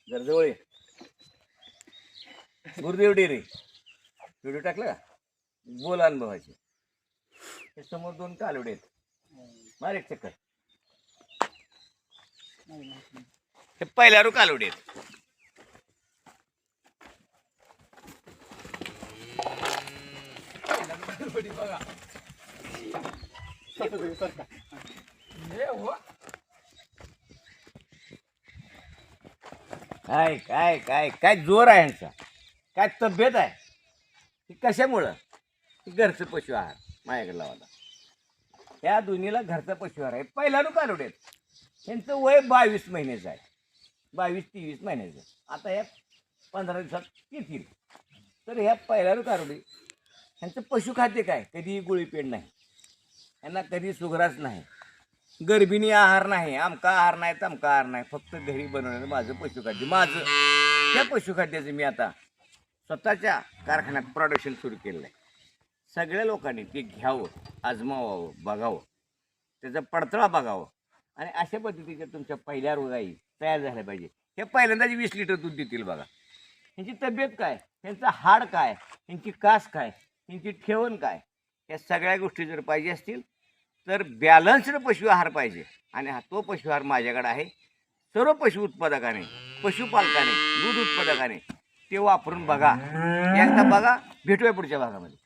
जवळ ये. Gurudev dairy video टाकला का? बोल अनुभवाचे. हे समोर 2 कालवडे आहेत. मार एक चक्कर. हे पहिल्या रू कालवडे आहेत. काय काय काय काय जोर आहे यांचा, काय तब्येत आहे ती कशामुळं? ती घरचं पशु आहार माझ्याकडे लावायला. या दोन्हीला घरचा पशु आहार आहे. पहिला रू कालवडे आहेत. यांचं वय 22 महिन्याचं आहे. 22-23 महिन्याचं. आता या 15 दिवसात येतील. तर ह्या पहिल्या रू कालवडे ह्यांचं पशुखाद्य काय? कधी गुळीपेंड नाही, यांना कधी सुग्रास नाही, गर्भिणी आहार नाही, आमका आहार नाही, तमका आहार नाही. फक्त घरी बनवलेलं माझं पशुखाद्य. माझं त्या पशुखाद्याचं मी आता स्वतःच्या कारखान्यात प्रोडक्शन सुरू केलेलं आहे. सगळ्या लोकांनी ते घ्यावं, आजमावावं, बघावं, त्याचा पडताळा बघावं आणि अशा पद्धतीच्या तुमच्या पहिल्या गाई तयार झाल्या पाहिजे. हे पहिल्यांदाच 20 लिटर दूध देतील बघा. ह्यांची तब्येत काय, ह्यांचं हाड काय, ह्यांची कास काय, ह्यांची ठेवण काय, या सगळ्या गोष्टी जर पाहिजे असतील तर बॅलन्स्ड पशु आहार पाहिजे. आणि तो पशु आहार माझ्याकडे आहे. सर्व पशु उत्पादकाने, पशुपालकाने, दूध उत्पादकाने ते वापरून बघा. एकदा बघा. भेटूया पुढच्या भागामध्ये.